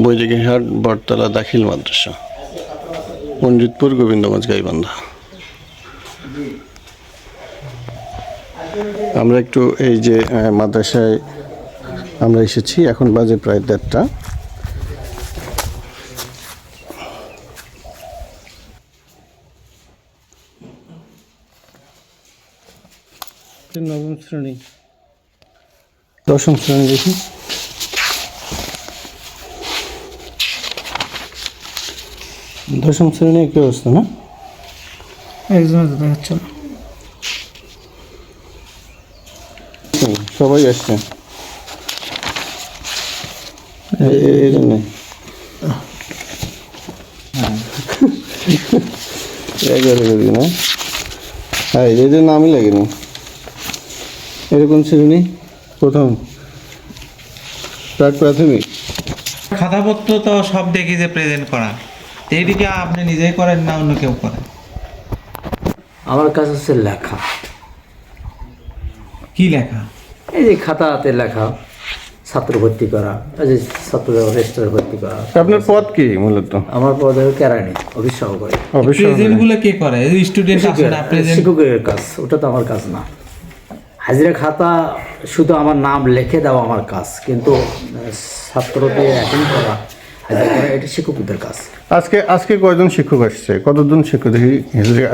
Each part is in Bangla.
বৈদিকহাট বটতলা দাখিল মাদ্রাসা, পণ্ডিতপুর, গোবিন্দগঞ্জ, গাইবান্ধা। আমরা একটু এই যে মাদ্রাসায় আমরা এসেছি, এখন বাজে প্রায় 1:30টা। নবম শ্রেণী, 10ম শ্রেণী দেখি। দশম শ্রেণী কি অবস্থা? না একজন দেখাচ্ছে না, সবাই আসছে এই জন্য। না হ্যাঁ, এই যে নামই লাগেনি। এরকম শ্রেণী প্রথম প্রাথমিক। খাতাপত্র তো সব দেখি যে প্রেজেন্ট করা, এইদিকে আপনি নিজেই করেন না অন্য কেউ করে? আমার কাজ হচ্ছে লেখা। কি লেখা? এই যে খাতাতে লেখা, ছাত্র ভর্তি করা, এই যে ছাত্র রেজিস্টার ভর্তি করা। আপনার পদ কি মূলত? আমার পদ হলো কেরানি, অফিস সহকারী। প্রেজেন্ট গুলো কে করে? স্টুডেন্ট আছে না, প্রেজেন্ট শিক্ষকের কাজ, ওটা তো আমার কাজ না। হাজিরা খাতা শুধু আমার নাম লিখে দেওয়া আমার কাজ, কিন্তু ছাত্রকে অ্যাটেন্ড করা, হাজিরা করা, এটা শিক্ষকদের কাজ। আজকে কয়জন শিক্ষক আসছে? কতজন শিক্ষক দেখি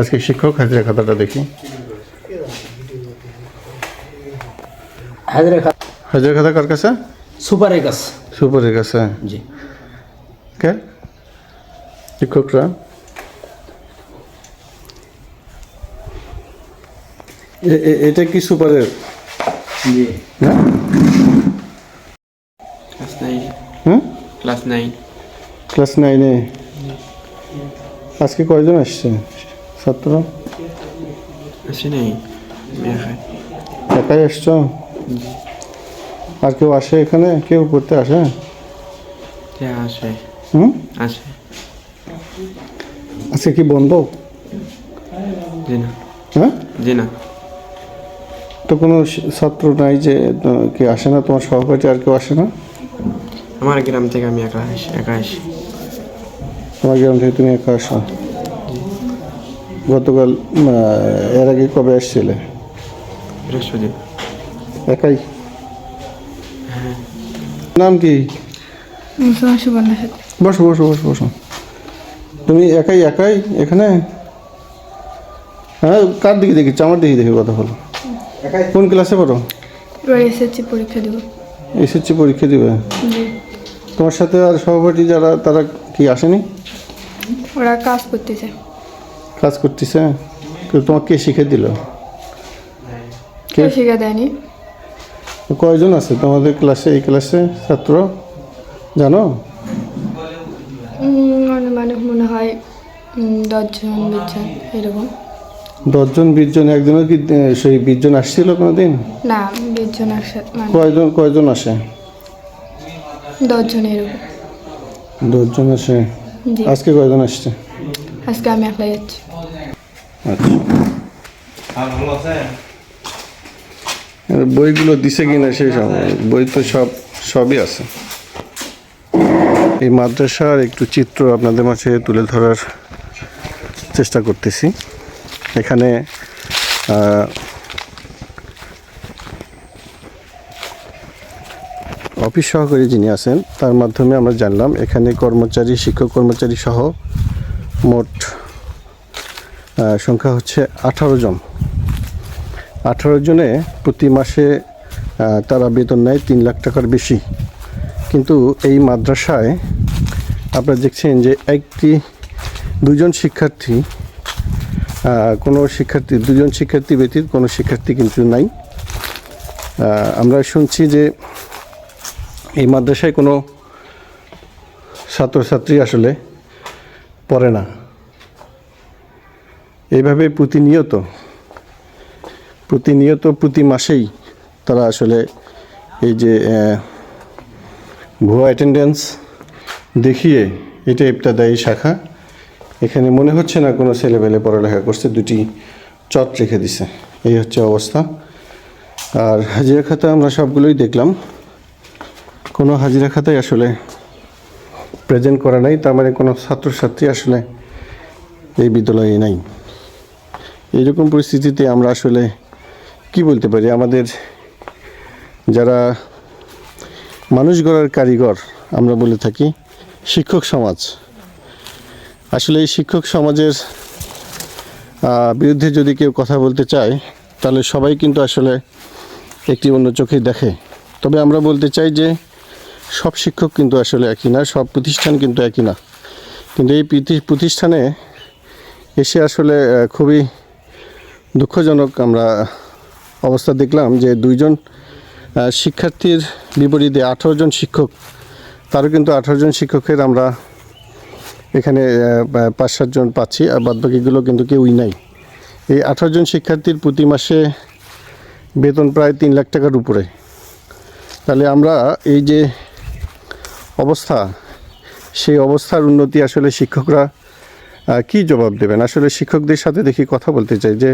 আজকে শিক্ষক হাজিরা খাতাটা দেখি। হাজিরা খাতা কার কাছে? সুপারের কাছে। সুপারের কাছে? জি। কে শিক্ষকরা? এটা কি সুপারের? জি। না, ক্লাস 9। হ্যাঁ, ক্লাস 9। ক্লাস 9-এ আজকে কয়জন আসছে ছাত্র? আসে নাই, একাই আসছো? আর কেউ আসে এখানে? কেউ পড়তে আসে? আসে। আসে। আজকে কি বন্ধ? জি না। হ্যাঁ, জি না। তো কোনো ছাত্র নাই যে কি আসে না? তোমার সহপাঠী আর কেউ আসে না? আমার গ্রাম থেকে আমি একা আসি। তোমার গ্রাম থেকে তুমি একা আসো? গতকাল এর আগে কবে আসছিলে? বৃহস্পতি। একাই? নাম কি? বসো বসো বসো বসো। তুমি একাই এখানে? হ্যাঁ, কার দিকে দেখি? আমার দিকে দেখে কথা বলো। কোন ক্লাসে পড়ো? এসএসসি পরীক্ষা দেব। এসএসসি পরীক্ষা দিবে? তোমার সাথে আর সহপাঠী যারা, তারা কি আসেনি? ওরা কাজ করতেছে। কাজ করতেছে? তোমাকে কে শিখে দিল? কেউ শিখে দেয়নি। কয়জন আছে তোমাদের ক্লাসে, এই ক্লাসে ছাত্র জানো? মানে মনে হয় 10 জন 20 জন এরকম। 10 জন 20 জন? একদিনও কি সেই 20 জন আসছিল কোনোদিন? না, 20 জন একসাথে। কয়জন আসে? 10 জন এরকম। 10 জন আসে? জি। আজকে কয়জন আসছে? আজকে আমি একলাই যাচ্ছি। আচ্ছা, ভালো আছে? বইগুলো দিছে কিনা সেই সময়? বই তো সবই আছে। এই মাদ্রাসার একটু চিত্র আপনাদের মাঝে তুলে ধরার চেষ্টা করতেছি। এখানে অফিস সহকারী যিনি আছেন, তার মাধ্যমে আমরা জানলাম এখানে শিক্ষক কর্মচারী সহ মোট সংখ্যা হচ্ছে 18 জন। 18 জনে প্রতি মাসে তারা বেতন নেয় 3 লাখ টাকার বেশি। কিন্তু এই মাদ্রাসায় আপনারা দেখছেন যে দুজন শিক্ষার্থী ব্যতীত কোনো শিক্ষার্থী কিন্তু নাই। আমরা শুনছি যে এই মাদ্রাসায় কোনো ছাত্রছাত্রী আসলে পড়ে না। এইভাবে প্রতি মাসেই তারা আসলে এই যে ভুয়া অ্যাটেন্ডেন্স দেখিয়ে, এটা ইবতেদায়ী শাখা, এখানে মনে হচ্ছে না কোনো ছেলেপেলে পড়ালেখা করছে, 2টি চট রেখে দিছে। এই হচ্ছে অবস্থা। আর হাজিরা খাতা আমরা সবগুলোই দেখলাম। কোনো হাজিরা খাতায় আসলে প্রেজেন্ট করা নাই, তার মানে কোনো ছাত্রছাত্রী আসলে এই বিদ্যালয়ে নাই। এইরকম পরিস্থিতিতে আমরা আসলে কি বলতে পারি, আমাদের যারা মানুষ গড়ার কারিগর আমরা বলে থাকি শিক্ষক সমাজ, আসলে এই শিক্ষক সমাজের বিরুদ্ধে যদি কেউ কথা বলতে চায় তাহলে সবাই কিন্তু আসলে একটি অন্য চোখে দেখে। তবে আমরা বলতে চাই যে সব শিক্ষক কিন্তু আসলে একই না, সব প্রতিষ্ঠান কিন্তু একই না। কিন্তু এই প্রতিষ্ঠানে এসে আসলে খুবই দুঃখজনক আমরা অবস্থা দেখলাম যে 2 জন শিক্ষার্থীর বিপরীতে 18 জন শিক্ষক, তারও কিন্তু 18 জন শিক্ষকের আমরা এখানে 5-7 জন পাচ্ছি, আর বাদবাকিগুলো কিন্তু কেউই নাই। এই 18 জন শিক্ষার্থীর প্রতি মাসে বেতন প্রায় 3 লাখ টাকার উপরে। তাহলে আমরা এই যে অবস্থা, সেই অবস্থার উন্নতি আসলে শিক্ষকরা কি জবাব দেবেন? আসলে শিক্ষকদের সাথে দেখি কথা বলতে চাই যে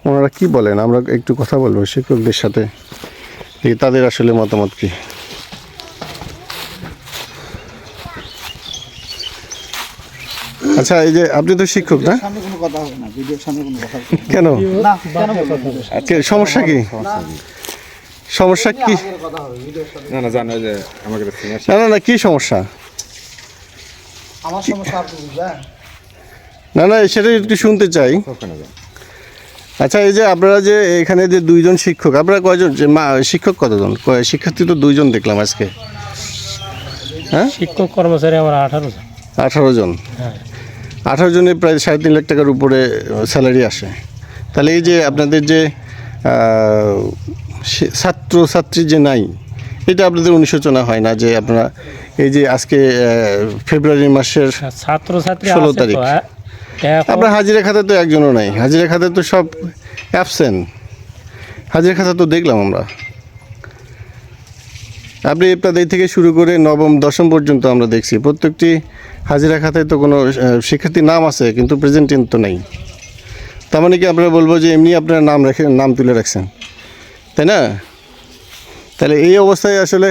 ওনারা কি বলেন। আমরা একটু কথা বলবো শিক্ষকদের সাথে, দেখি তাদের আসলে মতামত কি। আচ্ছা, এই যে আপনি তো শিক্ষক না? কেন? সমস্যা কি? সমস্যা কি? না না, কি সমস্যা? না না, সেটা একটু শুনতে চাই। আচ্ছা, এই যে আপনারা যে এখানে যে 2 জন শিক্ষক, আপনারা কয়জন শিক্ষক কতজন? শিক্ষার্থী তো 2 জন দেখলাম আজকে। হ্যাঁ, শিক্ষক কর্মচারী আমার 18 জন। 18 জন। 18 জনের প্রায় 3.5 লাখ টাকার উপরে স্যালারি আসে। তাহলে এই যে আপনাদের যে ছাত্রছাত্রী যে নাই, এটা আপনাদের অনুশোচনা হয় না যে আপনারা এই যে আজকে ফেব্রুয়ারি মাসের ছাত্রছাত্রী 16 তারিখ, আপনার হাজিরা খাতা তো একজনও নাই, হাজিরা খাতা তো সব অ্যাবসেন্ট। হাজিরা খাতা তো দেখলাম আমরা, আপনি ইত্যাদি থেকে শুরু করে নবম দশম পর্যন্ত আমরা দেখছি প্রত্যেকটি হাজিরা খাতায় তো কোনো শিক্ষার্থীর নাম আছে কিন্তু প্রেজেন্টেন্ট তো নেই। তার মানে কি আপনারা বলবো যে এমনি আপনারা নাম তুলে রাখছেন, তাই না? তাহলে এই অবস্থায় আসলে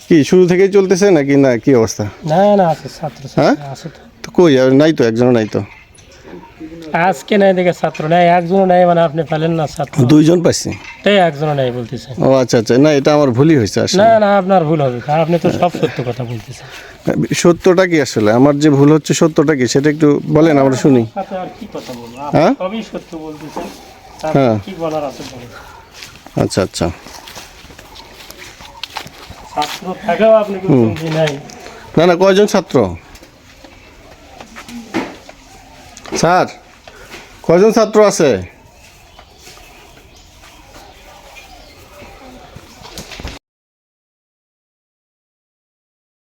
কি শুরু থেকেই চলতেছে নাকি না কি অবস্থা? না না, আছে ছাত্র আছে তো কই আর নাই তো, একজনও নাই তো। আজকে নাই দেখে ছাত্র নাই, একজনও নাই, মানে আপনি পেলেন না ছাত্র? 2 জন পাইছি, তাই একজনও নাই বলতেছেন? ও আচ্ছা আচ্ছা, না এটা আমার ভুলই হয়েছে আসলে। না না, আপনার ভুল হবে, কারণ আপনি তো সব সত্য কথা বলতেছেন। সত্যটা কি আসলে? আমার যে ভুল হচ্ছে সত্যটা কি সেটা একটু বলেন, আমরা শুনি। আর কি কথা বলবো, হ্যাঁ, সবই সত্য বলতেছেন, হ্যাঁ, কি বলার আছে বলেন। আচ্ছা আচ্ছা, ছাত্র থাকেও আপনি কিন্তু নাই। না না, কয়জন ছাত্র স্যার? কয়জন ছাত্র আছে?